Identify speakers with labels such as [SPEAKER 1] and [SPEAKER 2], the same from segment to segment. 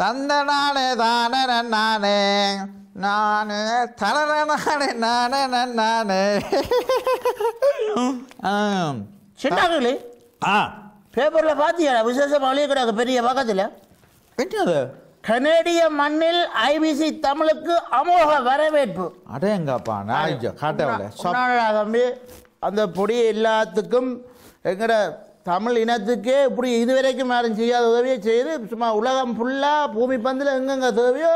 [SPEAKER 1] தந்த நானே தானே நானே நானே தர நானே நானே நானே.
[SPEAKER 2] சின்னாங்களே பேப்பர்ல பாத்தியா விசேஷம் அழியக்கூடாது பெரிய பக்கத்தில்
[SPEAKER 1] என்னது
[SPEAKER 2] கனேடிய மண்ணில் ஐபிசி தமிழுக்கு அமோக வரவேற்பு.
[SPEAKER 1] அடேங்கப்பா நான் காட்டவில்லை
[SPEAKER 2] தம்பி அந்த பொடி எல்லாத்துக்கும் எங்கட தமிழ் இனத்துக்கே இப்படி இதுவரைக்கும் யாரும் செய்யாத உதவியை செய்து சும்மா உலகம் ஃபுல்லாக பூமி பந்தில் எங்கெங்க தேவையோ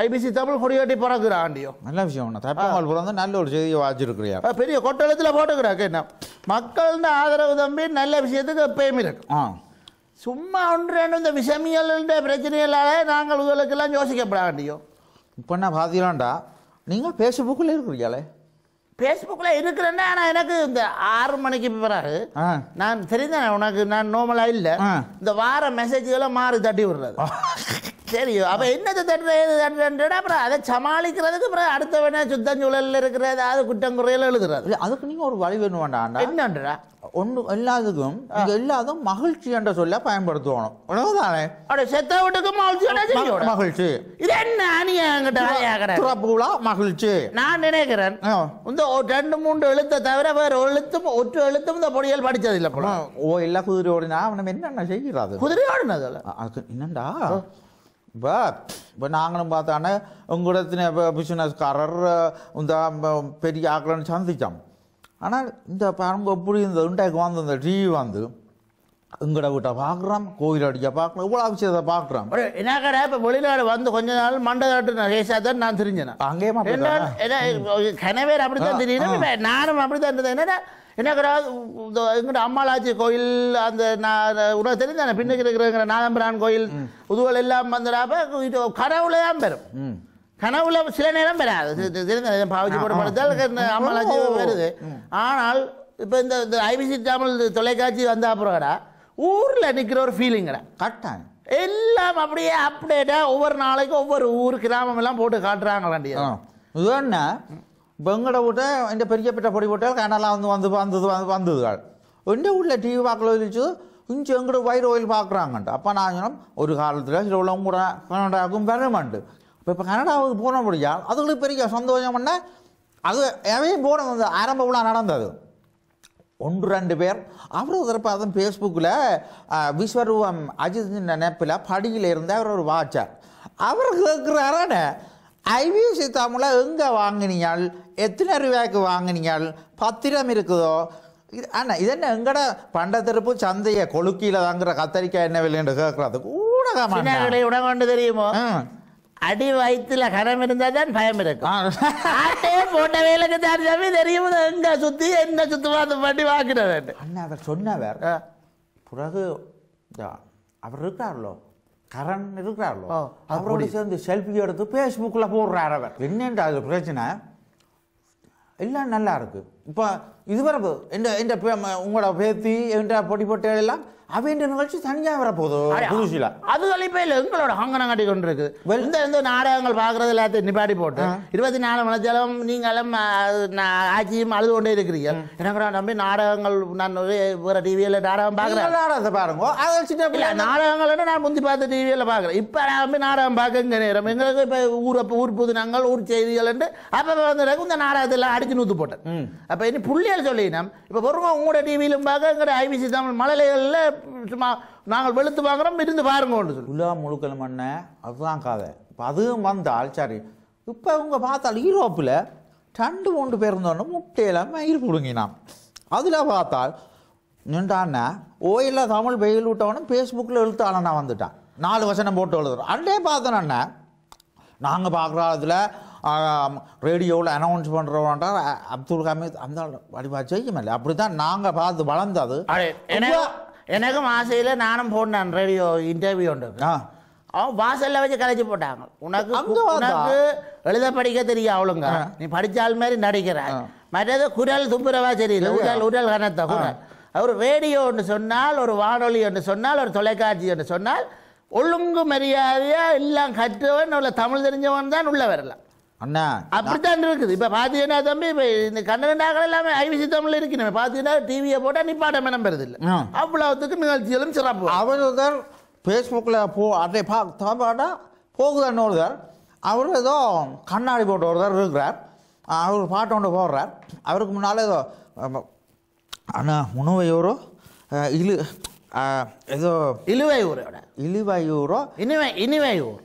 [SPEAKER 2] ஐபிசி தமிழ் கொடியாட்டி பறக்குறாண்டியோ.
[SPEAKER 1] நல்ல விஷயம் தப்பாமல் பிறந்து நல்ல ஒரு செய்தியை வாச்சிருக்கிறியா
[SPEAKER 2] பெரிய கொட்டளத்தில் போட்டுக்கிறாக்க என்ன மக்கள் ஆதரவு தம்பி நல்ல விஷயத்துக்கு எப்பயும் இருக்கு. சும்மா ஒன்று ரெண்டு இந்த விஷமியல் பிரச்சனைகளால நாங்கள் உங்களுக்கெல்லாம் யோசிக்கப்பட வேண்டியோ.
[SPEAKER 1] இப்போ என்ன பார்த்தீங்களாண்டா நீங்கள் ஃபேஸ்புக்கில் இருக்கிறீங்களே?
[SPEAKER 2] ஃபேஸ்புக்கில் இருக்கிறேன்னா ஆனால் எனக்கு இந்த 6 மணிக்கு பிறகு நான் தெரிந்தேன் உனக்கு நான் நார்மலாக இல்லை இந்த வார மெசேஜ்களை மாறி தட்டி விடுறது. சரியோ அப்போ என்னத்தை தட்டுறது அப்புறம் அதை சமாளிக்கிறதுக்கு அப்புறம் அடுத்த வேணா சுத்தஞ்சூழலில் இருக்கிற ஏதாவது குற்றங்குறையில் எழுதுறது.
[SPEAKER 1] அதுக்கு நீங்கள் ஒரு வழி வேணும் வேண்டாம்.
[SPEAKER 2] என்னன்றா
[SPEAKER 1] ஒன்று எல்லாத்துக்கும் எல்லாத்தும் மகிழ்ச்சி என்ற சொல்ல பயன்படுத்துவோம். உணவுதானே
[SPEAKER 2] அப்படி செத்த வீட்டுக்கும்
[SPEAKER 1] மகிழ்ச்சி
[SPEAKER 2] இது என்ன அணியாங்கடா
[SPEAKER 1] மகிழ்ச்சி.
[SPEAKER 2] நான் நினைக்கிறேன் இந்த 2-3 எழுத்தை தவிர வேற ஒற்று எழுத்தும் இந்த பொடியல் படிச்சது இல்லை போல.
[SPEAKER 1] ஓ எல்லா குதிரை ஓடினா அவனை என்னென்ன செய்கிறாது
[SPEAKER 2] குதிரை ஓடினது
[SPEAKER 1] அதுக்கு என்னண்டா இப்போ நாங்களும் பார்த்தானே உங்களிடத்தின பிசினஸ்காரர் இந்த பெரிய ஆக்கலன்னு சந்தித்தோம். ஆனால் இந்த பாருங்க எப்படி இந்த இண்டாக்கு வந்து இந்த டிவி வந்து எங்கட வீட்டை பார்க்குறோம் கோயில் அடிக்க பார்க்குறோம் இவ்வளோ விஷயத்தை பார்க்குறோம்.
[SPEAKER 2] என்ன கடை இப்போ வெளிநாடு வந்து கொஞ்ச நாள் மண்டை காட்டு கேஸாக தான் நான் தெரிஞ்சேன்.
[SPEAKER 1] அங்கேயே
[SPEAKER 2] கனவேர் அப்படி தான் தெரியும் நானும் அப்படி தான் இருந்தேன். என்னடா என்ன கிடையாது எங்கிட்ட அம்மாளாச்சி கோயில் அந்த உனக்கு தெரிஞ்சானே பின்னுக்கு இருக்கிற நாதம்பிரான் கோயில் உதுவல் எல்லாம் வந்துடாப்ப கனவுல தான் பெறும். கனவுல சில நேரம் பெறாது பாவச்சி போட மாட்டதால் அம்மாளாச்சி வருது. ஆனால் இப்போ இந்த ஐபிசி தமிழ் தொலைக்காட்சி வந்த அப்புறம்டா ஊரில் நிற்கிற ஒரு ஃபீலிங்கடா
[SPEAKER 1] கட்டாயம்
[SPEAKER 2] எல்லாம் அப்படியே அப்டேட்டாக ஒவ்வொரு நாளைக்கும் ஒவ்வொரு ஊர் கிராமம் எல்லாம் போட்டு காட்டுறாங்களாண்டிய.
[SPEAKER 1] இது என்ன இப்போ எங்கட வீட்டை இந்த பெரிய பெற்ற பொடி போட்டால் கனலாம் வந்ததுகள் எந்த வீட்டில் டிவி பார்க்கல இருந்துச்சு கொஞ்சம் எங்கட வயிறு ஓயில் பார்க்குறாங்கன்ட்டு. அப்போ நான் சொன்னோம் ஒரு காலத்தில் சில உள்ளவங்க கூட கனடாவுக்கும் பெருமண்டு. இப்போ கனடாவுக்கு போனபடியா அதுங்களுக்கு பெரிய சந்தோஷம் பண்ண அது எவையும் போன வந்து ஆரம்ப விழா நடந்தது. 1-2 பேர் அப்புறம் தரப்பு அதுவும் ஃபேஸ்புக்கில் விஸ்வரூபம் அஜித் நினைப்பில் படியில் இருந்த அவர் ஒரு வாட்சார் அவர் கேட்குறாரானே ஐபிசி தமிழை எங்கே வாங்கினீங்கள் எத்தனை ரூபாய்க்கு வாங்கினீங்கள் பத்திரம் இருக்குதோ இது அண்ணா இது என்ன எங்கட பண்டத்திருப்பு சந்தையை கொழுக்கியில் தாங்கிற கத்தரிக்காய் என்ன விலைன்னு கேட்குறதுக்கு
[SPEAKER 2] உணவு தெரியுமோ அடி வயிற்றுல கரம் இருந்தால் தான் பயம் இருக்கும். போட்ட வேலைக்கு தான் தெரியும் எங்க சுற்றி என்ன சுத்தமாக பண்ணி வாங்கினது
[SPEAKER 1] அண்ணா அவர் சொன்னவர் பிறகு அவர் இருக்காரோ கரண் இருக்கிறாரோ அவரோட சேர்ந்து செல்ஃபி எடுத்து ஃபேஸ்புக்கில் போடுறார். அவர் என்னென்ற அது பிரச்சனை எல்லாம் நல்லா இருக்கு. இப்போ இதுவரை எந்த உங்களோட பேத்தி என்ற பொடி போட்ட எல்லாம் அவன் நிகழ்ச்சி தனியாக வரப்போகுது புதுசில்
[SPEAKER 2] அது கழிப்பே இல்லை எங்களோட ஹங்கனம் கட்டி கொண்டு இருக்கு. இந்த நாடகங்கள் பார்க்கறது எல்லாத்தையும் நிப்பாடி போட்டு 24 மணித்தாலும் நீங்களும் ஆட்சியும் அழுது கொண்டே இருக்கிறீங்க. எனக்கு நம்பி நாடகங்கள் நான் வேற டிவியில் நாடகம் பார்க்குறேன்
[SPEAKER 1] நாடகத்தை பாருங்க அதை
[SPEAKER 2] நாடகங்கள் நான் முந்தி பார்த்து டிவியில் பார்க்குறேன். இப்போ நான் நம்பி நாடகம் பார்க்க இங்கே நேரம் எங்களுக்கு இப்போ ஊர் புதினங்கள் ஊர் செய்திகள் அப்போ வந்து இந்த நாடகத்தில் அடிச்சு நூற்று போட்டேன். அப்போ இனி புள்ளியல் சொல்லினோம் இப்போ பொருங்க உங்களோட டிவியிலும் பார்க்க எங்களோட ஐபிசி தமிழ் மலைகளில் சும்மா நாங்கள் வெளுத்து வாங்குறோம் இருந்து பாருங்க சொல்லி
[SPEAKER 1] உலா முழுக்கல் மண்ண அதுதான் கதை. இப்போ அதுவும் வந்தால் சரி இப்போ அவங்க பார்த்தால் யூரோப்பில் 2-3 பேர் இருந்தோன்னு முட்டையெல்லாம் மயில் பிடுங்கினான். அதில் பார்த்தால் நின்றான்னா ஓயில தமிழ் வெயில் விட்டவனும் ஃபேஸ்புக்கில் எழுத்தாளனா வந்துட்டான் 4 வசனம் போட்டு எழுதுறோம். அண்டே பார்த்தோன்னா நாங்கள் பார்க்குற அதில் ரேடியோவில் அனௌன்ஸ் பண்ணுறோம்ன்றா அப்துல் ஹமீத் அந்த வடிவா செய்யுமில்லை அப்படி தான் நாங்கள் பார்த்து வளர்ந்தது.
[SPEAKER 2] எனக்கும் ஆசையில் நானும் போட்டேன் ரேடியோ இன்டர்வியூ உண்டு. அவன் வாசலில் வச்சு கலைச்சி போட்டாங்க. உனக்கு எழுத படிக்க தெரியும் அவளுங்க நீ படித்தால் மாதிரி நடிக்கிறான். மற்றது குரல் துப்புரவா தெரியல உடல் கனத்த குரல். அவர் ரேடியோ ஒன்று சொன்னால் ஒரு வானொலி ஒன்று சொன்னால் ஒரு தொலைக்காட்சி ஒன்று சொன்னால் ஒழுங்கு மரியாதையாக எல்லாம் கற்றவன் உள்ள தமிழ் தெரிஞ்சவன் தான் உள்ள வரலாம்.
[SPEAKER 1] அண்ணா
[SPEAKER 2] அப்படித்தான் இருக்குது. இப்போ பார்த்தீங்கன்னா தம்பி இப்போ இந்த கன்னடாக்கள் எல்லாமே ஐபிசி தமிழில் இருக்கணும். பார்த்தீங்கன்னா டிவியை போட்டால் நிப்பாட்ட மனம் பெறுது இல்லை அவ்வளவுத்துக்கு நிகழ்ச்சிகளும் சிறப்பு.
[SPEAKER 1] அவர் ஃபேஸ்புக்கில் அதை பார்த்தாப்பாட்டா போகுதுன்னு ஒருத்தர் அவர் ஏதோ கண்ணாடி போட்டு ஒருத்தர் இருக்கிறார். அவர் பாட்டு ஒன்று போடுறார். அவருக்கு முன்னால் ஏதோ அண்ணா முனுவையூரோ ஏதோ
[SPEAKER 2] இழுவையூரோட
[SPEAKER 1] இழுவையூரோ
[SPEAKER 2] இனிவையூர்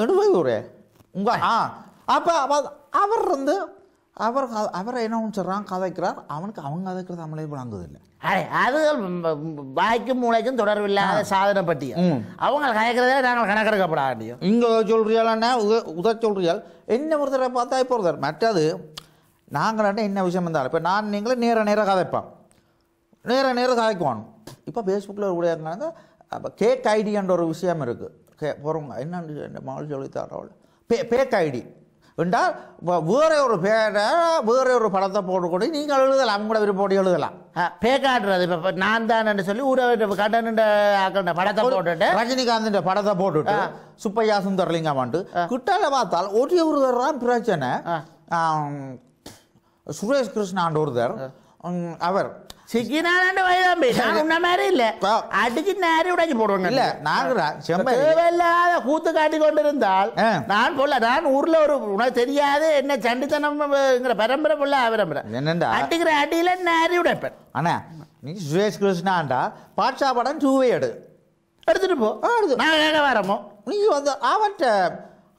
[SPEAKER 1] இழுவையூரே உங்கள் அப்போ அவர் வந்து அவரை என்ன சொல்கிறான் கதைக்கிறார். அவனுக்கு அவங்க கதைக்கிறது நம்மளே விளங்குதில்லை.
[SPEAKER 2] அது வாய்க்கும் மூளைக்கும் தொடர்பில்லாத சாதனை பட்டிய அவங்க கதைக்கிறதே நாங்கள் கணக்கெடுக்கப்பட வேண்டியும்.
[SPEAKER 1] இங்கே சொல்றியாலண்ணா உத சொல்றியால் என்ன ஒருத்தரை பார்த்தா இப்போ ஒருத்தர் மற்றது நாங்கள் என்ன விஷயம் இருந்தாலும் இப்போ நான் நீங்களும் நேராக கதைப்போம் நேராக கதைக்குவானு. இப்போ ஃபேஸ்புக்கில் கூட இருந்தாங்க அப்போ கேக் ஐடின்ற ஒரு விஷயம் இருக்குது. போகிறவங்க என்ன மால் சொல்லித்தாரோட பேக் ஐடி என்றால் வேற ஒரு பேரை வேற ஒரு படத்தை போட்டுக்கூட நீங்கள் எழுதலாம். அவங்க கூட விருப்பப்படி எழுதலாம்.
[SPEAKER 2] பேக்காட்டுறது இப்போ நான் தான் சொல்லி ஊரை கண்ட படத்தை போட்டுட்டு
[SPEAKER 1] ரஜினிகாந்த் படத்தை போட்டுட்டு சுப்பையா சுந்தரலிங்கம் வந்து கிட்டால பார்த்தால் ஒரு தான் பிரச்சனை. சுரேஷ் கிருஷ்ணாண்டு ஒருத்தர் அவர்
[SPEAKER 2] சிக்கினாண்டு வயதாம்பி உன்ன மாதிரி இல்ல அடிச்சு நேரி உடைச்சு போடுவாங்க.
[SPEAKER 1] இல்ல நாங்க
[SPEAKER 2] தேவையில்லாத கூத்து காட்டி கொண்டிருந்தால் நான் போல நான் ஊர்ல ஒரு உனக்கு தெரியாது என்ன சண்டித்தனம்ங்கிற பரம்பரை போல பரம்பரை
[SPEAKER 1] என்னண்டா
[SPEAKER 2] அடிக்கிற அடியில நேரி உடைப்பேன்.
[SPEAKER 1] அண்ணா நீ சுரேஷ் கிருஷ்ணாண்டா பாட்ஷா படம் 2
[SPEAKER 2] எடுத்துட்டு போ நாங்கள் வரமோ
[SPEAKER 1] நீ வந்து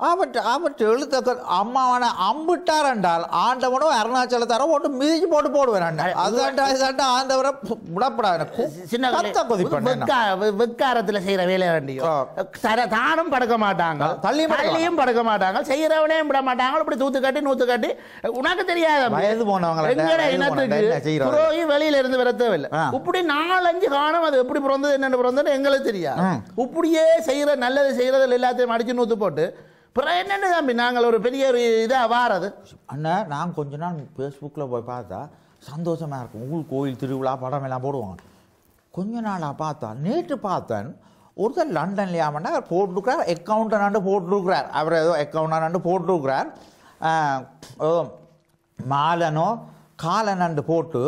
[SPEAKER 1] அவற்றை எழுத்த அம்மாவனை அம்பிட்டார் என்றால் ஆண்டவனோ அருணாச்சலத்தாரோ போட்டு மிதிச்சு போட்டு போடுவேன். அதுதான்டா ஆண்டவரை விடப்படாது.
[SPEAKER 2] சின்ன வெக்காரத்தில் செய்யற வேலை வேண்டியும் தானும் படுக்க மாட்டாங்க தள்ளியும் படுக்க மாட்டாங்க செய்யறவனையும் விட மாட்டாங்க. இப்படி நூத்து கட்டி உனக்கு தெரியாத
[SPEAKER 1] வயது போனவங்க
[SPEAKER 2] இனத்துக்கு வெளியில இருந்து வர தேவையில்லை. இப்படி 4-5 காலம் அது எப்படி பிறந்தது என்னென்ன பிறந்தது எங்களுக்கு தெரியாது. இப்படியே செய்யற நல்லது செய்யறதுல எல்லாத்தையும் அடிச்சு நூத்து போட்டு அப்புறம் என்னென்ன தம்பி நாங்கள் ஒரு பெரிய ஒரு இதாக வாரது.
[SPEAKER 1] அண்ணா நான் கொஞ்ச நாள் ஃபேஸ்புக்கில் போய் பார்த்தா சந்தோஷமாக இருக்கும். ஊர் கோயில் திருவிழா படம் எல்லாம் போடுவாங்க. கொஞ்ச நாளாக பார்த்தா நேற்று பார்த்தேன் ஒருத்தர் லண்டன்லையாமன்னா போட்டிருக்கிறார் அக்கௌண்டன்ட்டு போட்டிருக்கிறார். அவர் ஏதோ அக்கௌண்டன்ட்டு போட்டிருக்கிறார். மாலனோ காலனண்டு போட்டு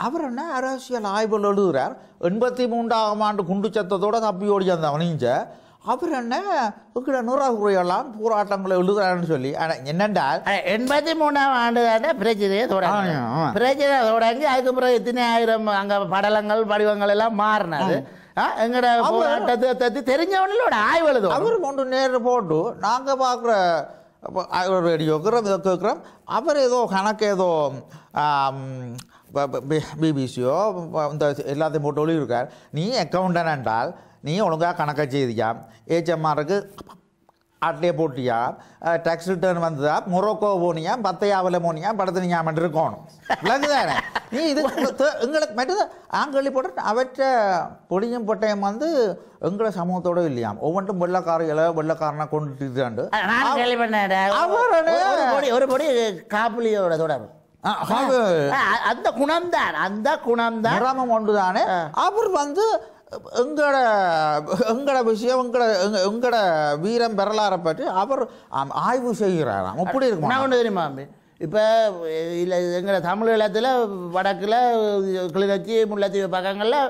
[SPEAKER 1] அவர் என்ன அரசியல் ஆய்வுகள் எழுதுகிறார். 83ஆம் ஆண்டு குண்டு சத்தத்தோடு தப்பி ஓடி வந்தவன் நீஞ்ச அவர் என்ன நிறகுறையெல்லாம் போராட்டங்களை எழுதுறாருன்னு சொல்லி என்னென்றால்
[SPEAKER 2] 83ஆம் ஆண்டு தானே பிரச்சனையை தொடங்கி அதுக்கு பிறகு எத்தனை ஆயிரம் அங்கே படலங்கள் வடிவங்கள் எல்லாம் மாறினது. எங்கட போராட்டத்தை தெரிஞ்சவனோட ஆய்வு எழுதும்.
[SPEAKER 1] அவர் கொண்டு நேரில் போட்டு நாங்கள் பார்க்குற ரேடியோக்கிறோம் இதை கேட்குறோம். அவர் ஏதோ கணக்கு ஏதோ பிபிசியோ இந்த எல்லாத்தையும் போட்டு ஒளியிருக்கார். நீ அக்கௌண்டன் என்றால் நீ ஒழுங்காக கணக்கை செய்தியா ஏச்சம்மாருக்கு அட்டையை போட்டியா டேக்ஸ் ரிட்டர்ன் வந்ததா மொரோக்கோ போனியா பத்தையாவில் போனியா படத்தை நீங்கள் மட்டும் இருக்கணும் விளங்குதானே. நீ இது எங்களுக்கு மட்டும் ஆங்கள்ளி போட்டு அவற்றை பொடியும் பொட்டையும் வந்து எங்களை சமூகத்தோட இல்லையாம் ஒவ்வொன்றும் வெள்ளக்காரனா கொண்டுட்டு
[SPEAKER 2] ஒரு பொடி காப்புலியோட தொடரும் அந்த குணம்தான்
[SPEAKER 1] கிராமம் ஒன்றுதானே. அவர் வந்து எங்களோட விஷயம் எங்களோட வீரம் பெறலாரை பற்றி அவர் ஆய்வு செய்கிறாராம். அப்படி இருக்கும்.
[SPEAKER 2] நான் ஒன்று தெரியுமா இப்போ இல்லை எங்களோட தமிழ் இடத்துல வடக்கில் கிளிநொச்சி முல்லைத்தீவு பக்கங்களில்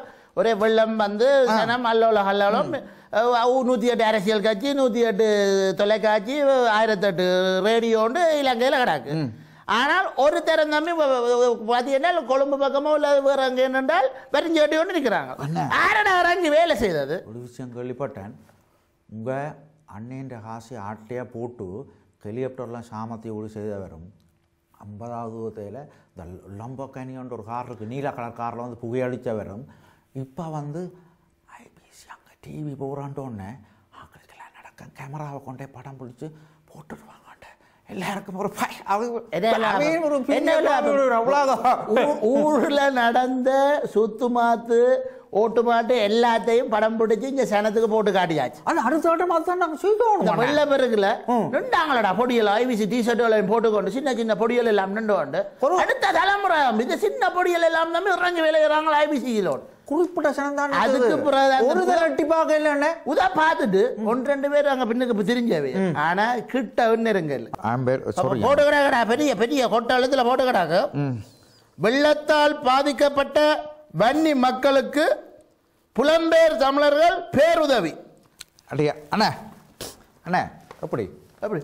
[SPEAKER 2] ஒரே வெள்ளம் வந்து ஜனம் அல்லோலம் 108 அரசியல் கட்சி 108 தொலைக்காட்சி 1008 ரேடியோன்னு இலங்கையில் கிடக்கு. ஆனால் ஒரு தரம் தம்பி பார்த்தீங்கன்னா கொழும்பு பக்கமோ இல்லை வேறு அங்கே என்னென்றால் வெறிஞ்சோட்டி கொண்டு நிற்கிறாங்க. ஆரடா இறங்கி வேலை செய்தது
[SPEAKER 1] ஒரு விஷயம் கேள்விப்பட்டேன். உங்கள் அண்ணன் காசு ஆட்டையாக போட்டு ஹெலிகாப்டர்லாம் சாமர்த்தியோடு செய்த வரும் 50வது இந்த லம்போகனியோன்ற ஒரு கார் இருக்குது. நீல கலர் காரில் வந்து புகையடித்த வரும். இப்போ வந்து ஐபிசி அங்கே டிவி போகிறான்ட்டோன்னே ஆக்களுக்கெல்லாம் நடக்கும் கேமராவை கொண்டே படம் பிடிச்சி போட்டுருவாங்க. எல்லாருக்கும் ஒரு
[SPEAKER 2] ஊர்ல நடந்த சுத்து மாத்து ஓட்டு மாட்டு எல்லாத்தையும் படம் பிடிச்சி இங்க சனத்துக்கு போட்டு காட்டியாச்சு.
[SPEAKER 1] ஆனா அடுத்த ஓட்ட மாத்தான் நாங்க செய்தோம்.
[SPEAKER 2] வெள்ள பெருக்குல நின்றாங்களடா பொடியல் ஐவிசி டிஷர்ட்டுகளையும் போட்டுக்கொண்டு சின்ன சின்ன பொடியல் எல்லாம் நின்று கொண்டு அடுத்த தலைமுறை இந்த சின்ன பொடியல் எல்லாம் தான் இறங்கி விளையிறாங்க ஐபிசியிலோடு
[SPEAKER 1] குறிப்பிட்ட சனம் தான்.
[SPEAKER 2] அதுக்கு
[SPEAKER 1] ஒரு தரட்டி பார்க்க இல்லைன்னு
[SPEAKER 2] உதா பார்த்துட்டு 1-2 பேர் அங்க பின்னுக்கு தெரிஞ்சவே. ஆனா கிட்ட நெருங்கல் போட்டுக்கடா பெரிய பெரிய கொட்டழுத்துல போட்டுக்கடாங்க. வெள்ளத்தால் பாதிக்கப்பட்ட வன்னி மக்களுக்கு புலம்பெயர் தமிழர்கள் பேருதவி.
[SPEAKER 1] அடையா அண்ணே அண்ணே எப்படி எப்படி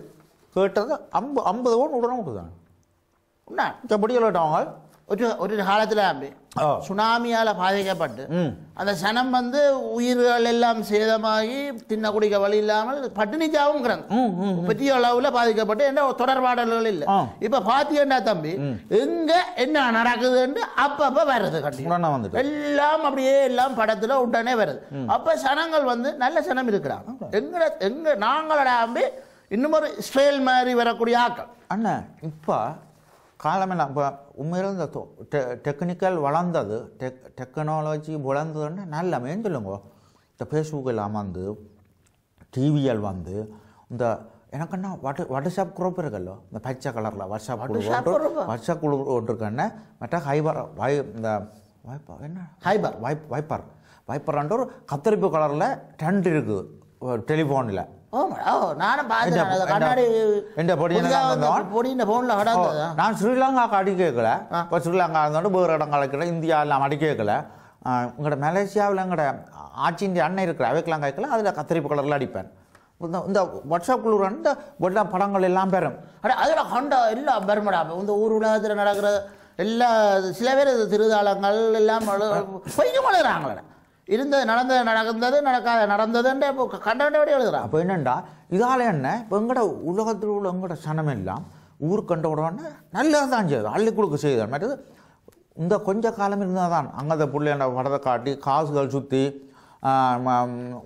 [SPEAKER 1] கேட்டது 50 ஓன் உடனே விட்டுதாங்க
[SPEAKER 2] என்ன
[SPEAKER 1] படிக்கலட்டவங்க
[SPEAKER 2] ஒரு காலத்தில் அப்படி சுனாமியால் பாதிக்கப்பட்டு அந்த சனம் உயிர்கள் எல்லாம் சேதமாகி தின்ன குடிக்க வழி இல்லாமல் பட்டினிச்சாவும் பெரிய அளவில் பாதிக்கப்பட்டு என்ன தொடர்பாடல்கள் இல்லை. இப்ப பாத்தீங்கன்னா தம்பி எங்க என்ன நடக்குதுன்னு அப்பப்ப வருது கண்டிப்பா எல்லாம் அப்படியே எல்லாம் படத்துல உடனே வருது. அப்ப சனங்கள் நல்ல சனம் இருக்கிறாங்க. எங்க நாங்களோட இன்னும் ஒரு ஸ்ட்ரெயில் மாதிரி வரக்கூடிய ஆக்கள்
[SPEAKER 1] அண்ணா இப்ப காலமெல்லாம் இப்போ உண்மையில இந்த டெக்னிக்கல் வளர்ந்தது டெக்னாலஜி வளர்ந்ததுன்னு நல்ல மேன் சொல்லுங்க. இந்த ஃபேஸ்புக்கில் டிவிஎல் இந்த எனக்குன்னா வாட்ஸ்அப் குரூப் இருக்குல்லோ இந்த பச்சை கலரில் வாட்ஸ்அப் குழு இருக்கேன்னு மற்ற இந்த என்ன வைப்பர்ன்ற ஒரு கத்தரிப்பு கலரில் 2 இருக்குது டெலிஃபோனில். நான் ஸ்ரீலங்காவுக்கு அடி கேட்கல. இப்போ ஸ்ரீலங்கா இருந்தோட வேறு இடம் கலைக்கல, இந்தியா எல்லாம் அடி கேட்கல. இங்கட மலேசியாவில் எங்கட ஆட்சியின் அண்ணன் இருக்கிற அவைக்கெல்லாம் கேட்கல. அதில் கத்திரிப்பு கலரில் அடிப்பேன். இந்த வாட்ஸ்அப் குழு எல்லா படங்கள் எல்லாம் பெறும்.
[SPEAKER 2] அதில் கண்ட எல்லாம் பெருமடா. இந்த ஊர் உலகத்தில் நடக்கிற எல்லா சில பேர் திருதாளங்கள் எல்லாம் கொஞ்சம் வளர்கிறாங்களே நடந்தது நடந்ததுன்ற கண்டபடி எழுதுறான்.
[SPEAKER 1] அப்போ என்னண்டா இதால் என்ன இப்போ எங்கட உலகத்தில் உள்ள எங்கட சனம் எல்லாம் ஊர் கண்ட உடனே நல்லா தான் செய்யுது, அள்ளி கொடுக்க செய்யுது. மற்றது இந்த கொஞ்ச காலம் இருந்தால் தான் அங்கே பிள்ளைண்ட படத்தை காட்டி காசுகள் சுற்றி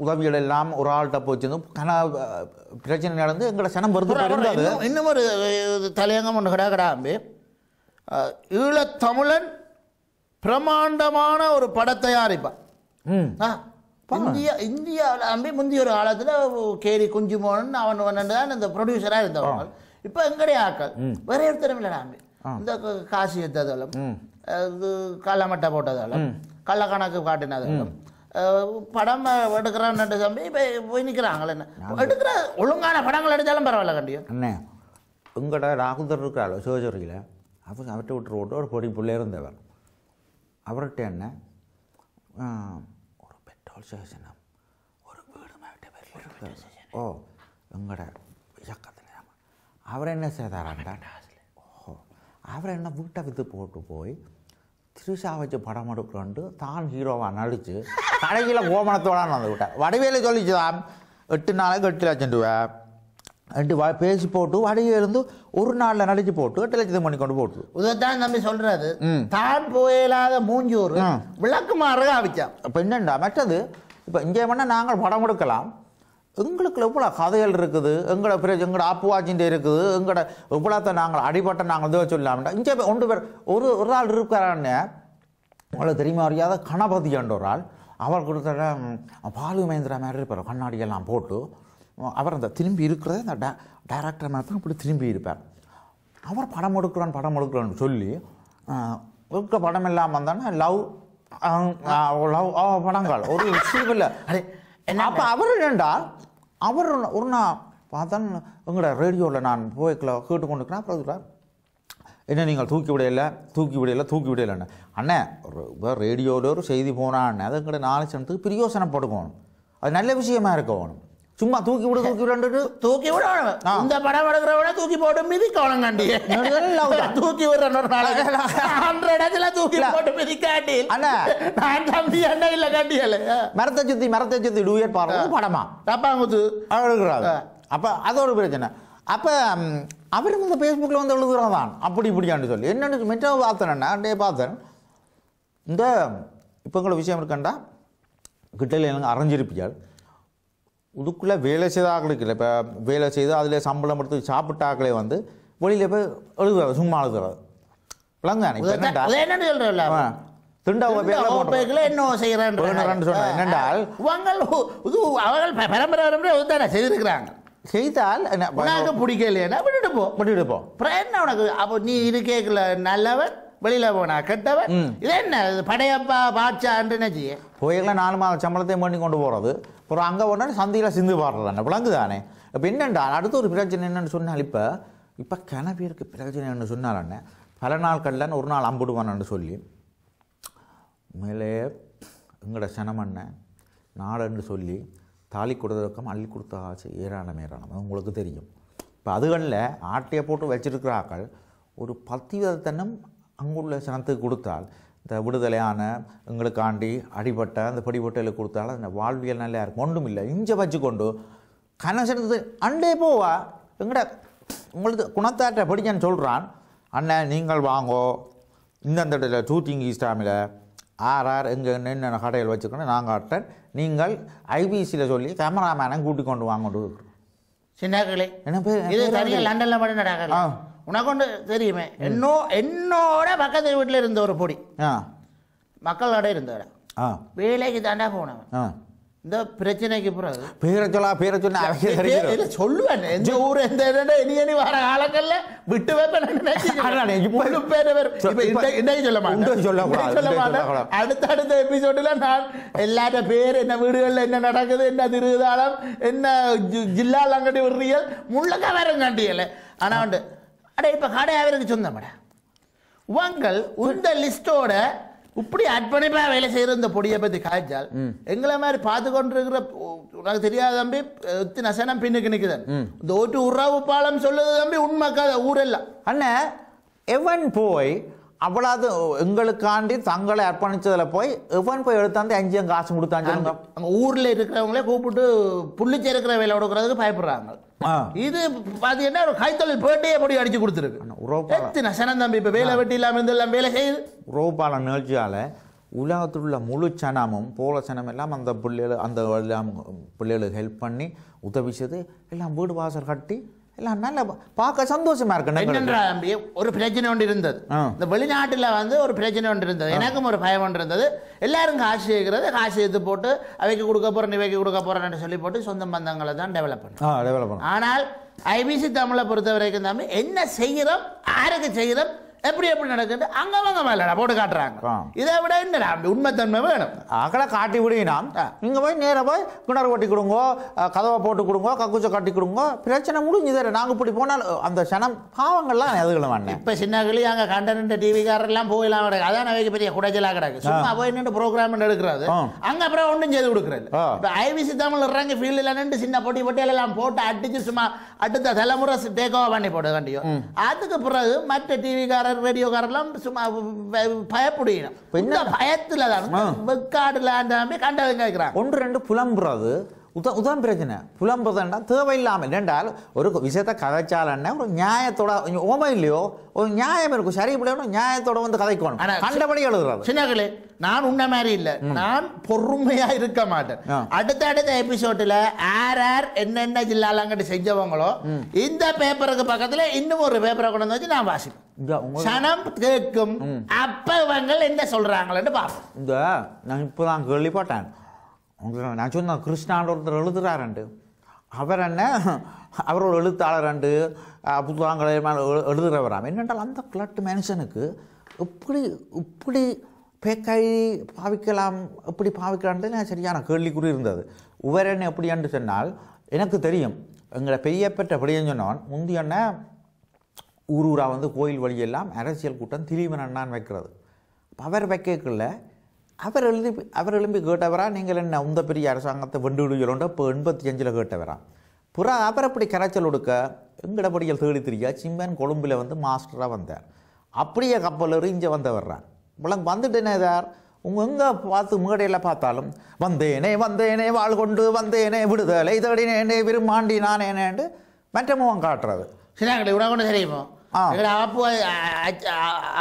[SPEAKER 1] உதவிகள் எல்லாம் ஒரு ஆள்கிட்ட போச்சு பிரச்சனை நடந்து எங்கட சனம் வருது.
[SPEAKER 2] இன்னும் ஒரு தலையங்கம் ஒன்று கிடாம்பி ஈழத்தமிழன் பிரமாண்டமான ஒரு படத்தயாரிப்பான். இந்தியாவில் முந்தைய ஒரு காலத்தில் கேரி குஞ்சுமோன் அவன் தான் இந்த ப்ரொடியூசராக இருந்தவங்க. இப்போ எங்கடைய ஆக்கள் வேற ஒருத்தரும் இல்லை. இந்த காசு எடுத்ததாலும் கள்ளமட்டை போட்டதாலும் கள்ளக்கணக்கு காட்டினதாலும் படம் எடுக்கிறான்னு தம்பி இப்போ போய் நிற்கிறாங்களே. எடுக்கிற ஒழுங்கான படங்கள் எடுத்தாலும் பரவாயில்ல கண்டியும்.
[SPEAKER 1] அண்ணே உங்கள்கிட்ட ராகுதர் இருக்கிறாள் சிவஜோரியில் அவர்கிட்ட விட்டு ஓட்டு ஒரு பொடி பிள்ளை இருந்தவர். அவர்கிட்ட என்ன ஒரு பெட்ரோல் ஸ்டேஷனும் ஒரு வீடு எங்கட இயக்கத்தில் அவர் என்ன செய்தாராண்டா அவர் என்ன வீட்டை விற்று போட்டு போய் திரிஷா வச்சு படம் எடுக்கிறோண்டு தான் ஹீரோவாக நடித்து கடையில் கோமணத்தோடான்னு வந்து விட்டார். வடிவேலு சொல்லிச்சுதான் 8 நாளைக்கு 8 லட்சம் ரூபா 2 பேசி போட்டு வடிவேலு ஒரு நாளில் நடிச்சு போட்டு 8 லட்சம் பண்ணி கொண்டு போட்டு
[SPEAKER 2] உதத்தான் தம்பி சொல்றது தான் போயில்லாத மூஞ்சூர் விளக்கு மாறுக ஆவிச்சான்.
[SPEAKER 1] இப்போ என்னண்டா மற்றது இப்போ இங்கே வேணால் நாங்கள் படம் எடுக்கலாம். எங்களுக்கு எவ்வளோ கதைகள் இருக்குது, எங்களோட ஆப்புவாச்சின்ட்டு இருக்குது, எங்களோட எவ்வளோத்தை நாங்கள் அடிபட்ட நாங்கள் இதை சொல்லாமட்டா. இங்கே பேர் ஒரு ஆள் இருக்கிறான்னு உங்களுக்கு தெரியுமா அறியாத கணபதி என்ற ஒரு ஆள். அவர் கொடுத்த பாலு மகேந்திரா மாதிரி இருப்பார், கண்ணாடியெல்லாம் போட்டு. அவர் அந்த திரும்பி இருக்கிறத அந்த டைரக்டர் மாதிரி தான் இப்படி திரும்பி இருப்பார். அவர் படம் எடுக்கிறான்னு சொல்லி இருக்க படம் எல்லாம் வந்தோன்னா லவ் படங்கள் ஒரு விஷயம் இல்லை. அப்போ அவர் என்னண்டா அவர் ஒரு நான் பார்த்தேன் எங்களோட ரேடியோவில் நான் போய்க்கல கேட்டுக்கொண்டுக்கிறேன். அப்புறம் என்ன நீங்கள் தூக்கி விடையில்லை அண்ணே ஒரு ரேடியோவில் ஒரு செய்தி போனான்னு அது எங்கள்ட 4 சனத்துக்கு பிரயோசனப்படுக்கணும். அது நல்ல விஷயமா இருக்கணும். சும்மா தூக்கி விடணும்
[SPEAKER 2] இந்த படம் எடுக்கிறவன தூக்கி போட்டு மிதிக்கணும் கண்டி தூக்கி விடுற இடத்துல தூக்கி போட்டு மிதிக்காட்டி நான் தம்பி அண்ணா இல்லை கண்டியல
[SPEAKER 1] மரத்தை சுத்தி டூயட் பாடுறது படமா
[SPEAKER 2] தப்பாங்குத்து
[SPEAKER 1] எழுதுறாரு. அப்போ அது ஒரு பிரச்சனை. அப்போ அவரும் இந்த ஃபேஸ்புக்கில் வந்து எழுதுகிறோம் தான் அப்படி இப்படியான்னு சொல்லி என்னென்னு மெட்ரோ பார்த்தேன் இந்த இப்போ எங்களை விஷயம் இருக்கண்டா கிட்டையில் எனக்கு அரைஞ்சிருப்பியால் இதுக்குள்ளே வேலை செய்த ஆக்களுக்கு இல்லை. இப்போ வேலை செய்து அதில் சம்பளம் எடுத்து சாப்பிட்டாக்களே வந்து வெளியில் போய் எழுதுறாரு, சும்மா எழுதுறாரு. விளங்கானே செய்தால்
[SPEAKER 2] பிடிக்கலையா விட்டுட்டு போ. என்ன உனக்கு அப்போ நீ இது கேட்கல நல்லவன் வெளியில் போனா கெட்டவன் இது என்ன படையப்பா பாட்சான்னு நினைச்சி
[SPEAKER 1] போய்க்கலாம் 4 மாத சம்பளத்தையும் பண்ணி கொண்டு போகிறது. அப்புறம் அங்கே உடனே சந்தையில் சிந்து பாடுறதானே விளங்கு தானே. இப்போ என்னண்டா அடுத்த ஒரு பிரச்சனை என்னென்னு சொன்னால் இப்போ கிணவியருக்கு பிரச்சனை என்ன சொன்னாலண்ணே பல நாள் கடலன்னு ஒரு நாள் அம்பிடுவான்னு சொல்லி மேலே எங்களோட சனமண்ணை நாடுன்னு சொல்லி தாலி கொடுத்ததுக்கம் அள்ளி கொடுத்த ஆசை ஏராளம் உங்களுக்கு தெரியும். இப்போ அதுகளில் ஆட்டையை போட்டு வச்சிருக்கிற ஆக்கள் ஒரு 10% அங்குள்ள சனத்துக்கு கொடுத்தால் இந்த விடுதலையான எங்களுக்காண்டி அடிபட்ட அந்த படிபட்டலுக்கு கொடுத்தாலும் அந்த வாழ்வியல் நல்லா இருக்கும். ஒன்றும் இல்லை இஞ்ச வச்சு கொண்டு கனசனத்து அண்டே போவா எங்கட உங்களுக்கு குணத்தாற்ற படிக்கன்னு சொல்கிறான். அண்ணன் நீங்கள் வாங்கோ இந்தந்த இடத்துல டூத்திங் ஈஸ்டாமில் ஆர்ஆர் எங்கே என்னென்ன கடையில் வச்சுக்கணும் நாங்கள் ஆட்டேன் நீங்கள் ஐபிசியில் சொல்லி கேமராமேனை கூட்டிக் கொண்டு வாங்க
[SPEAKER 2] சின்னாக்களே
[SPEAKER 1] என்ன பேர்
[SPEAKER 2] இது தனியாக லண்டனில் மட்டும் நடக்காது. உனக்கு ஒன்று தெரியுமே என்னோட பக்கத்து வீட்டில் இருந்த ஒரு பொடி மக்களோட இருந்தவர வேலைக்கு தாண்டா போனவன் இந்த பிரச்சனைக்கு பிறகு
[SPEAKER 1] பேரை சொன்ன
[SPEAKER 2] சொல்லுவேன் எந்த ஊர் எந்த இனி வர காலங்கள்ல விட்டு அடுத்த எபிசோட்ல நான் எல்லார பேர் என்ன வீடுகள்ல என்ன நடக்குது என்ன திருதாளம் என்ன ஜில்லால் அங்கடி விடுறியல் முள்ளக்க வேற கண்டியல ஆனா உண்டு அடே இப்ப கடை அவருக்கு சொந்தமாடா உங்கள் இந்த லிஸ்டோட இப்படி அர்ப்பணிப்பா வேலை செய்யற இந்த பொடியை பத்தி காய்ச்சால் எங்களை மாதிரி பார்த்து கொண்டிருக்கிற உனக்கு தெரியாத தம்பி எத்தனை சனம் பின்னுக்கு நிக்குதன் இந்த ஓட்டு உறவு பாலம் சொல்லுது தம்பி உண்மை ஊரெல்லாம்
[SPEAKER 1] அண்ணன் எவன் போய் அவ்வளவு எங்களுக்காண்டி தங்களை அர்ப்பணிச்சதில் போய் எவன் போய் எடுத்தாந்து 5 காசு கொடுத்தாங்க
[SPEAKER 2] அங்க ஊர்ல இருக்கிறவங்களே கூப்பிட்டு புள்ளிச்சு இருக்கிற வேலை கொடுக்கறதுக்கு பயப்படுறாங்க. இது பாத்தீங்கன்னா ஒரு கைத்தொழில் பேட்டையே பொடி அடிச்சு கொடுத்துருக்கு சனம் தம்பி இப்ப வேலை வெட்டி இல்லாம இருந்தெல்லாம் வேலை செய்யுது.
[SPEAKER 1] உறவுபாலம் நிகழ்ச்சியால உலகத்தில் உள்ள முழு சனமும் போல சனம் எல்லாம் அந்த பிள்ளைகளுக்கு ஹெல்ப் பண்ணி உதவி செய்து எல்லாம் வீடு வாசல் கட்டி எல்லாம் நல்ல பார்க்க சந்தோஷமா இருக்கு.
[SPEAKER 2] ஒரு பிரச்சனை ஒன்று இருந்தது இந்த வெளிநாட்டில் வந்து ஒரு பிரச்சனை ஒன்று இருந்தது எனக்கும் ஒரு பயம் ஒன்று இருந்தது. எல்லாரும் காசு சேர்க்கிறது காசு எடுத்து போட்டு அவைக்கு கொடுக்க போறேன் இவைக்கு கொடுக்க போறேன்னு சொல்லி போட்டு சொந்த பந்தங்களை தான் டெவலப் பண்ணும். ஆனால் ஐபிசி தமிழை பொறுத்த வரைக்கும் தம்பி என்ன செய்கிறோம் யாருக்கு செய்கிறோம் எப்படி எப்படி நடக்குது அங்கவங்க மேல போட்டு காட்டுறாங்க. இதை விட என்ன உண்மைத்தன்மை வேணும்
[SPEAKER 1] அக்கடை காட்டி விடுனா நீங்க போய் நேராக போய் கிணறு கட்டி கொடுங்க கதவை போட்டு கொடுங்க கக்குச்சை கட்டி கொடுங்க பிரச்சனை முடிஞ்சு நாங்கள் இப்படி போனால் அந்த சனம் பாவங்கள்லாம் எதுகளும் வேண்டாம்.
[SPEAKER 2] இப்போ சின்னகளி அங்கே கண்டன டிவிக்காரெல்லாம் போயெல்லாம் கிடக்கு அதான் அவைக்கு பெரிய குடைச்சலாக கிடக்கு சும்மா போய் நின்று ப்ரோக்ராம் எடுக்கிறது அங்கே அப்புறம் ஒன்றும் செய்து கொடுக்குறது. இப்போ ஐபிசி தமிழ் இறங்கி ஃபீல்டில் நின்று சின்ன பொட்டி பொட்டியெல்லாம் போட்டு அடிச்சு சும்மா அடுத்த தலைமுறை டேக் ஓவர் பண்ணி போட்டு கண்டியோ அதுக்கு பிறகு மற்ற டிவிக்கார ரேடியோக்காரெல்லாம் சும்மா பயப்படுகிறோம். இந்த பயத்துல தான் வெக்காடுல கண்டவங்க கேட்கிறாங்க 1-2
[SPEAKER 1] புலம்புறது உதான் பிரச்சனை. புலம்புறதுன்னா தேவையில்லாமல் என்றால் ஒரு விஷயத்தை கதைச்சாலன்னா ஒரு நியாயத்தோட ஓமை இல்லையோ ஒரு நியாயம் இருக்கும். சரி இப்படி நியாயத்தோட வந்து கதைக்கணும் கண்டபடி எழுதுறது.
[SPEAKER 2] சின்னகளே நான் உன்ன மாதிரி இல்லை நான் பொறுமையா இருக்க மாட்டேன். அடுத்த எபிசோட்ல யார் என்னென்ன ஜில்லாலங்கட்டு செஞ்சவங்களோ இந்த பேப்பருக்கு பக்கத்துல இன்னும் ஒரு பேப்பரை கொண்டு வச்சு நான் வாசிப்பேன். சனம் கேட்கும் அப்ப இவங்க என்ன சொல்றாங்களேன்னு பார்ப்போம்.
[SPEAKER 1] இந்த நான் இப்போதான் கேள்விப்பட்டேன் நான் சொன்ன கிருஷ்ணாண்ட ஒருத்தர் எழுதுறாருண்டு அவர் என்ன அவரோட எழுத்தாளர் புத்தகங்களை எழுதுகிறவராம். என்னென்றால் அந்த கிளட்டு மனுஷனுக்கு இப்படி பேக்கை பாவிக்கலாம் எப்படி பாவிக்கலான்ட்டு சரியான கேள்விக்குறி இருந்தது. இவர் என்ன எப்படி என்று சொன்னால் எனக்கு தெரியும் எங்களை பெரிய பெற்ற படின்னு சொன்னவன் முந்தியண்ண ஊரூராக வந்து கோயில் வழியெல்லாம் அரசியல் கூட்டம் திலீபன் அண்ணான் வைக்கிறது. அவர் வைக்கக்குள்ள அவர் எழும்பி கேட்டவரா நீங்கள் என்ன உந்த பெரிய அரசாங்கத்தை வெண்டுவிடுகிறோன்ற இப்போ 85 கேட்டவரா புறா அவர் அப்படி கரைச்சல் கொடுக்க எங்கடப்படிகள் தேடி திரியா சிம்மன் கொழும்பில் வந்து மாஸ்டராக வந்தார். அப்படியே கப்பல் இங்கே வந்தவர்றான் விளங்க வந்துட்டேனே சார் உங்கள் எங்கே பார்த்து மேடையில் பார்த்தாலும் வந்தேனே வாழ் கொண்டு வந்தேனே விடுதலை தேடினேனே விரும்பாண்டி நானேனேண்டு மற்ற முகம் காட்டுறது.
[SPEAKER 2] சின்னாங்களே உனக்கு தெரியுமோ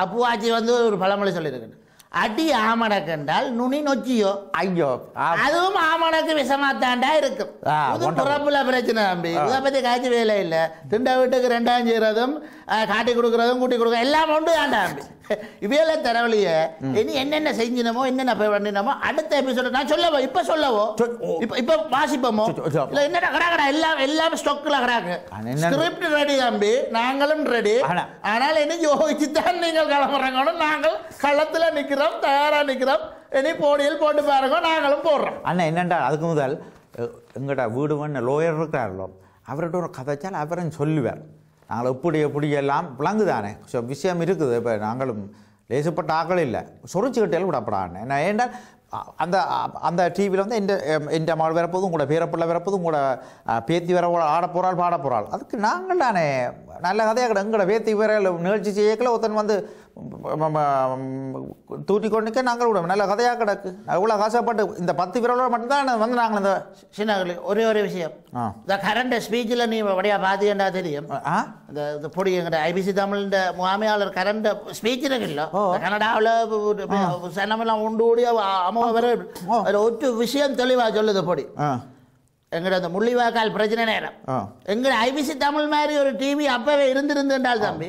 [SPEAKER 2] அப்பு ஆச்சி வந்து ஒரு பழமொழி சொல்லியிருக்கு அடி ஆமணக்கு நுனி நொச்சியோ ஐயோ அதுவும் ஆமணக்கு விஷமாத்தாண்டா இருக்கும். பிறப்புல பிரச்சனை தம்பி இதை பத்தி காய்ச்சி வேலை இல்லை. திண்ட வீட்டுக்கு 2ஆம் செய்யறதும் காட்டி கொடுக்கறதும் கூட்டி கொடுக்க எல்லாம் உண்டு ஆண்டா தம்பி இவையில தரவழிய இனி என்னென்ன செஞ்சினமோ என்னென்ன பண்ணினமோ அடுத்த எபிசோட நான் சொல்லவோ இப்ப சொல்லவோ இப்ப வாசிப்போமோ இல்ல என்னடா கடா எல்லாம் ஸ்டாக்ல கடாக்கு ஸ்கிரிப்ட் ரெடி தம்பி நாங்களும் ரெடி. ஆனால் என்ன யோசிச்சுத்தான் நீங்கள் கிளம்புறாங்க நாங்கள் களத்துல நிக்கிறோம் தயாரா நிக்கிறோம் இனி போடியில் போட்டு பாருங்க நாங்களும் போடுறோம்.
[SPEAKER 1] அண்ணா என்னண்டா அதுக்கு முதல் எங்கடா வீடு பண்ண லோயர் இருக்காரோ அவர்கிட்ட ஒரு கதைச்சால் அவரும் சொல்லுவார் நாங்கள் எப்படி எல்லாம் விளங்கு தானே விஷயம் இருக்குது. இப்போ நாங்களும் லேசுப்பட்ட ஆக்கள் இல்லை சொரிச்சுக்கிட்டே விடப்படான்னு நான் ஏன்டால் அந்த அந்த டிவியில் வந்து எந்த மகள் வரப்போதும் கூட பேரப்பிள்ளை வரப்போதும் கூட பேத்தி வர ஆட போகிறாள் பாட போகிறாள் அதுக்கு நாங்கள் தானே நல்ல கதையாக கிட எங்களோட பேத்தி வர நிகழ்ச்சி செய்யக்கல ஒருத்தன் வந்து தூட்டி கொண்டுக்க நாங்கள் விடுவோம் நல்ல கதையாக கிடக்கு எவ்வளோ கஷ்டப்பட்டு இந்த 10 விரலோட மட்டும்தான் வந்து நாங்கள் இந்த
[SPEAKER 2] சின்னகளே ஒரே விஷயம் இந்த கரண்ட் ஸ்பீச்சில் நீ வழியாக பார்த்தீங்கன்னா தெரியும் இந்த பொடி எங்கிட்ட ஐபிசி தமிழ் இந்த முகாமையாளர் கரண்ட் ஸ்பீச் இருக்குல்ல கனடாவில் சனமெல்லாம் உண்டு கூடி அம்மா வர அதில் ஒரு விஷயம் தெளிவாக சொல்லுது பொடி எங்கட அந்த முள்ளிவாக்கால் பிரச்சனை நேரம் எங்கட ஐபிசி தமிழ் மாதிரி ஒரு டிவி அப்பவே இருந்திருந்தால் தம்பி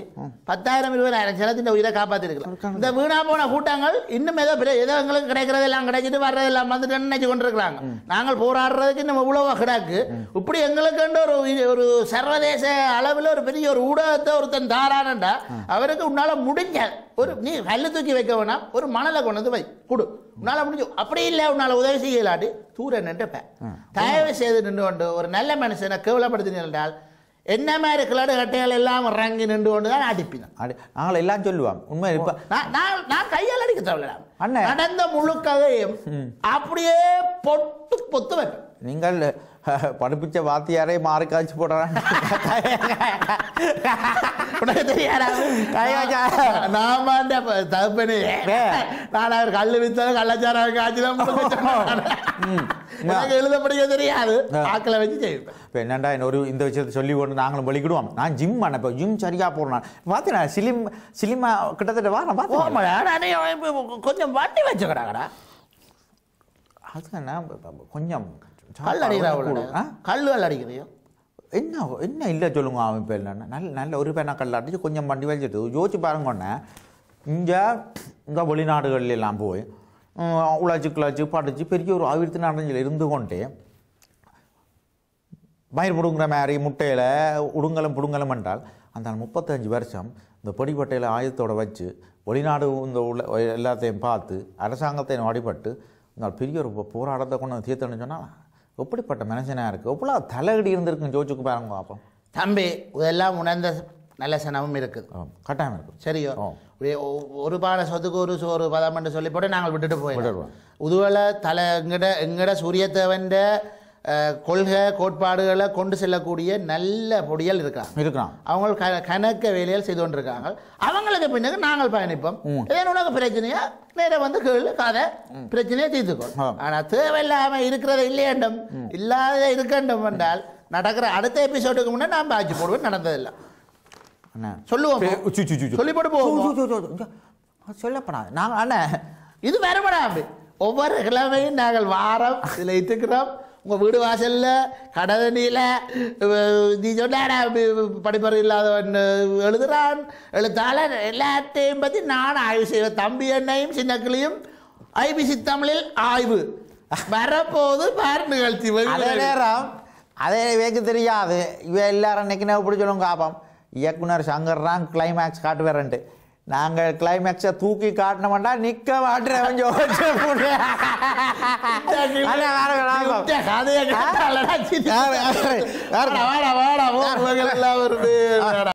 [SPEAKER 2] 10,000 20,000 ஜனத்தின் உயிரை காப்பாத்திருக்கலாம் இந்த வீணா போன கூட்டங்கள் இன்னும் ஏதோ எங்களுக்கு கிடைக்கிறதெல்லாம் கிடைச்சிட்டு வர்றதெல்லாம் வந்துட்டு நினைச்சு கொண்டிருக்கிறாங்க நாங்கள் போராடுறதுக்கு நம்ம இவ்வளவு கிடக்கு இப்படி எங்களுக்கு ஒரு சர்வதேச அளவில் ஒரு பெரிய ஒரு ஊடகத்தை ஒருத்தன் தாரானண்டா அவருக்கு உன்னால முடிஞ்ச ஒரு நீ கல்லு தூக்கி வைக்க வேணாம் ஒரு மணலை கொண்டு வந்து வை கொடு உன்னால முடிஞ்சு அப்படி இல்லை உன்னால உதவி செய்யலாட்டி தூர நின்றுப்பேன் தயவு செய்து நின்று கொண்டு ஒரு நல்ல மனுஷனை கேவலப்படுத்தினால் என்ன மாதிரி கிளடு கட்டைகள் எல்லாம் இறங்கி நின்று கொண்டு தான் அடிப்பினோம்
[SPEAKER 1] நாங்கள் எல்லாம் சொல்லுவாங்க உண்மை இப்போ
[SPEAKER 2] நான் கையால் அடிக்க தேவையில்ல நடந்த முழு கதையும் அப்படியே பொத்து வைப்பேன்
[SPEAKER 1] நீங்கள் படிப்பிச்ச வாத்தியாரே மாறி காய்ச்சி போடுறாங்க
[SPEAKER 2] நான் அவர் கல்லு வித்தது கள்ளச்சார காய்ச்சி எழுத படிக்க தெரியாது ஆக்களை வச்சு செய்வேன்
[SPEAKER 1] இப்போ என்னண்டா இந்த விஷயத்தை சொல்லி கொண்டு நாங்களும் வலிக்கிடுவோம் நான் ஜிம் பண்ண இப்போ ஜிம் சரியாக போடுறேன் பார்த்தீங்கன்னா சிலிமா கிட்டத்தட்ட வா நான் பார்த்தேன்
[SPEAKER 2] கொஞ்சம் வண்டி வச்சுக்கிறாங்கடா
[SPEAKER 1] அதுக்கு கொஞ்சம்
[SPEAKER 2] கல் அடிக்கிறா கல் அடிக்கிறியோ
[SPEAKER 1] என்ன இல்லை சொல்லுங்க அவன் இப்போ இல்லைன்னா நல்ல ஒரு பேனா கல் அடிச்சு கொஞ்சம் வண்டி வச்சுட்டு யோசிச்சு பாருங்கண்ணே இங்கே வெளிநாடுகள் எல்லாம் போய் உழைச்சி கிளச்சி படித்து பெரிய ஒரு 1400 இருந்து கொண்டே மயிர் முடுங்குற மாதிரி முட்டையில் உடுங்கலும் புடுங்கலும் என்றால் அந்த 35 வருஷம் இந்த பொடிப்பட்டையில் ஆயுதத்தோடு வச்சு வெளிநாடு இந்த எல்லாத்தையும் பார்த்து அரசாங்கத்தையும் வழிபட்டு இந்த பெரிய ஒரு போராட்டத்தை கொண்டு தீர்த்துன்னு சொன்னால் எப்படிப்பட்ட மனுஷனாக இருக்குது எவ்வளோ தலையடி இருந்திருக்குன்னு ஜோதிச்சுக்கு பாருங்க பார்ப்போம்
[SPEAKER 2] தம்பி இதெல்லாம் உணர்ந்த நல்ல சனமும் இருக்குது
[SPEAKER 1] கட்டாயம் இருக்குது
[SPEAKER 2] சரியோ ஒரு பானை சொத்துக்கு ஒரு சோறு பதம் என்று சொல்லி போட்டு நாங்கள் விட்டுட்டு போயிடுவோம் உதுவலை எங்கட சூரியத்தேவன் கொள்கை கோட்பாடுகளை கொண்டு செல்லக்கூடிய நல்ல பொடிகள் இருக்காங்க அவங்க கணக்க வேலைகள் செய்து கொண்டிருக்காங்க அவங்களுக்கு பின்னாடி நாங்கள் பயணிப்போம் ஏன் உனக்கு பிரச்சனையா நேரம் வந்து கேளு கதை பிரச்சனையை தீர்த்துக்கோ ஆனால் தேவையில்லாமல் இருக்கிறத இல்லையண்டும் இல்லாத இருக்கண்டும் என்றால் நடக்கிற அடுத்த எபிசோடுக்கு முன்னாடி நான் பாய்ச்சி போடுவேன் நடந்ததில்லை சொல்லுவோம் சொல்லி போட்டு போவோம்
[SPEAKER 1] சொல்லப்படாது நாங்கள் அண்ணன்
[SPEAKER 2] இது வரப்படா அப்படி ஒவ்வொரு கிழமையும் நாங்கள் வாரம் இதில் இட்டுக்கிறோம் உங்கள் வீடு வாசலில் கடதணியில் நீ சொன்ன படிப்பறை இல்லாதவன் எழுதுறான் எழுத்தாளர் எல்லாத்தையும் பற்றி நான் ஆய்வு செய்வேன் தம்பி என்னையும் சின்னக்கிளையும் ஐபிசி தமிழில் ஆய்வு வரப்போது பார் நிகழ்ச்சி
[SPEAKER 1] அதே நேரம் அதே வேக்கு தெரியாது இவ எல்லாரும் இன்னைக்கு நான் இப்படி சொல்லுங்க காப்போம் இயக்குனர் சங்கர் தான் கிளைமேக்ஸ் காட்டு வரன்ட்டு நாங்கள் கிளைமேக்ஸை தூக்கி காட்டினோம்டா நிற்க மாட்டேன்
[SPEAKER 2] கதையை